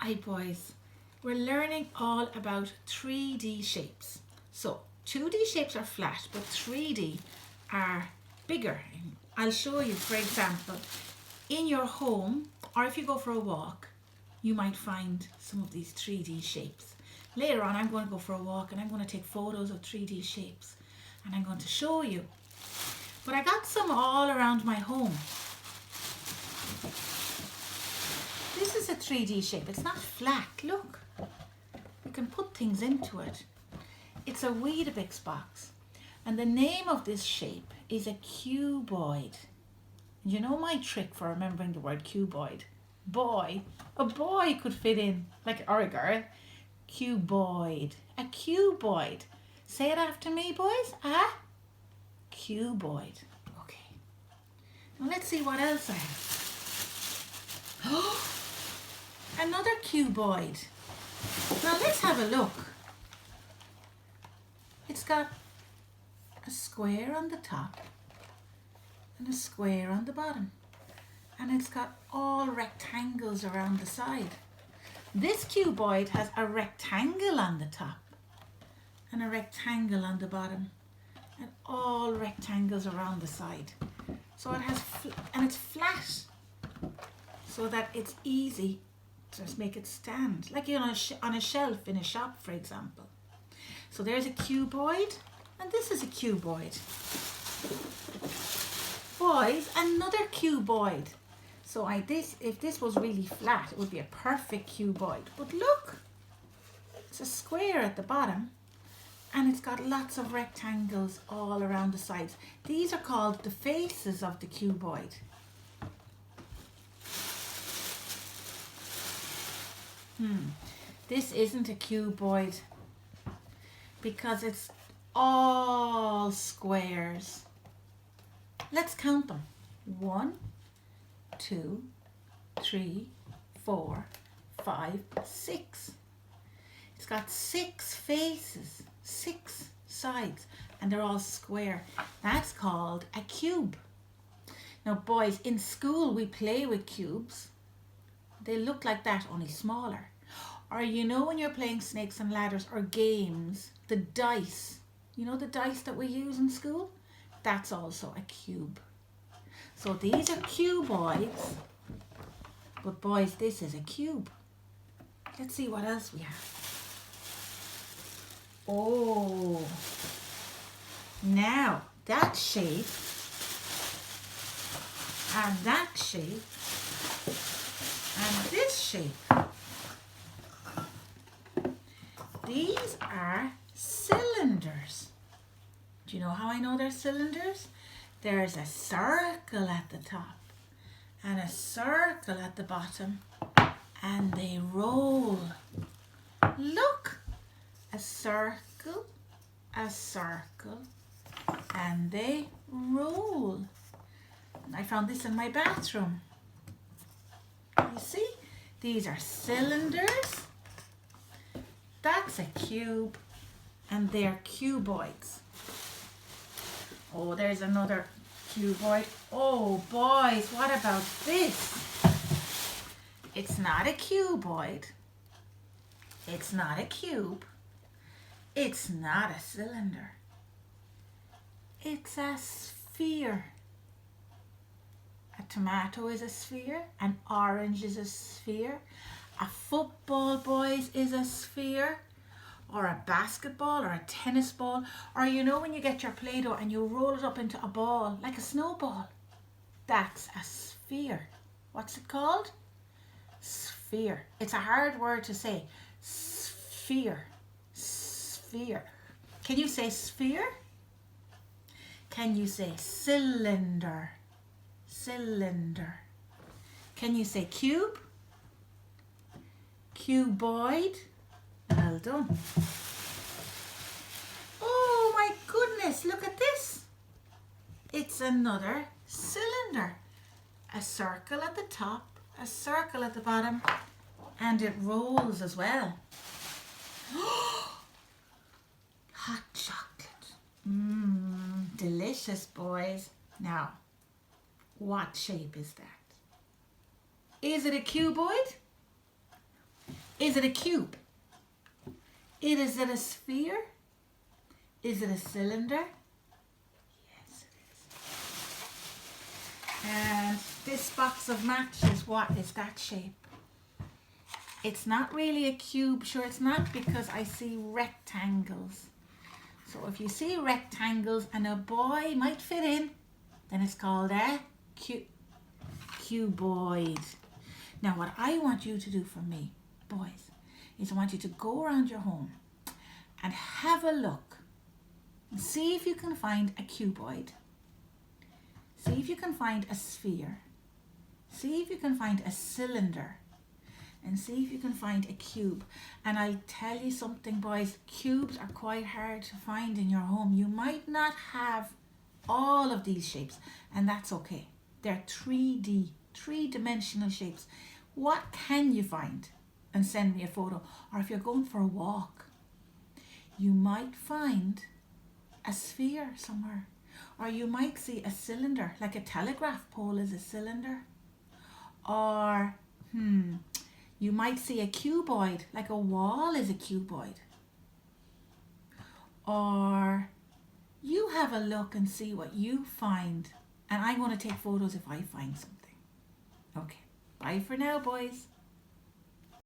Hi boys, we're learning all about 3D shapes. So 2D shapes are flat, but 3D are bigger. I'll show you, for example, in your home, or if you go for a walk, you might find some of these 3D shapes. Later on, I'm going to go for a walk and I'm going to take photos of 3D shapes and I'm going to show you. But I got some all around my home. This is a 3D shape. It's not flat, look. You can put things into it. It's a Weetabix box. And the name of this shape is a cuboid. You know my trick for remembering the word cuboid? Boy. A boy could fit in, like, or a girl. Cuboid. A cuboid. Say it after me, boys. A cuboid. Okay. Now let's see what else I have. Oh! Another cuboid. Now let's have a look. It's got a square on the top and a square on the bottom. And it's got all rectangles around the side. This cuboid has a rectangle on the top and a rectangle on the bottom and all rectangles around the side. So it has, and it's flat so that it's easy to just make it stand, like on a shelf in a shop, for example. So there's a cuboid, and this is a cuboid. Boys, another cuboid. So if this was really flat, it would be a perfect cuboid. But look, it's a square at the bottom, and it's got lots of rectangles all around the sides. These are called the faces of the cuboid. This isn't a cuboid because it's all squares. Let's count them. 1, 2, 3, 4, 5, 6. It's got 6 faces, 6 sides, and they're all square. That's called a cube. Now boys, in school we play with cubes. They look like that, only smaller. Or you know when you're playing snakes and ladders or games, the dice, you know the dice that we use in school? That's also a cube. So these are cuboids, but boys, this is a cube. Let's see what else we have. Oh, now that shape and that shape and this shape. These are cylinders. Do you know how I know they're cylinders? There's a circle at the top and a circle at the bottom, and they roll. Look, a circle, and they roll. I found this in my bathroom. You see, these are cylinders. That's a cube, and they're cuboids. Oh, there's another cuboid. Oh, boys, what about this? It's not a cuboid. It's not a cube. It's not a cylinder. It's a sphere. A tomato is a sphere. An orange is a sphere. A football, boys, is a sphere, or a basketball, or a tennis ball, or you know when you get your Play-Doh and you roll it up into a ball, like a snowball. That's a sphere. What's it called? Sphere. It's a hard word to say. Sphere. Sphere. Can you say sphere? Can you say cylinder? Cylinder. Can you say cube? Cuboid. Well done. Oh my goodness, look at this. It's another cylinder. A circle at the top, a circle at the bottom, and it rolls as well. Hot chocolate. Delicious, boys. Now, what shape is that? Is it a cuboid? Is it a cube? Is it a sphere? Is it a cylinder? Yes, it is. And this box of matches, what is that shape? It's not really a cube. Sure, it's not, because I see rectangles. So if you see rectangles and a boy might fit in, then it's called a cuboid. Now what I want you to do for me, boys, is I want you to go around your home and have a look and see if you can find a cuboid. See if you can find a sphere. See if you can find a cylinder. And see if you can find a cube. And I'll tell you something, boys, cubes are quite hard to find in your home. You might not have all of these shapes, and that's okay. They're 3D, three-dimensional shapes. What can you find? And send me a photo. Or if you're going for a walk, you might find a sphere somewhere. Or you might see a cylinder, like a telegraph pole is a cylinder. Or, you might see a cuboid, like a wall is a cuboid. Or you have a look and see what you find. And I'm going to take photos if I find something. Okay, bye for now, boys.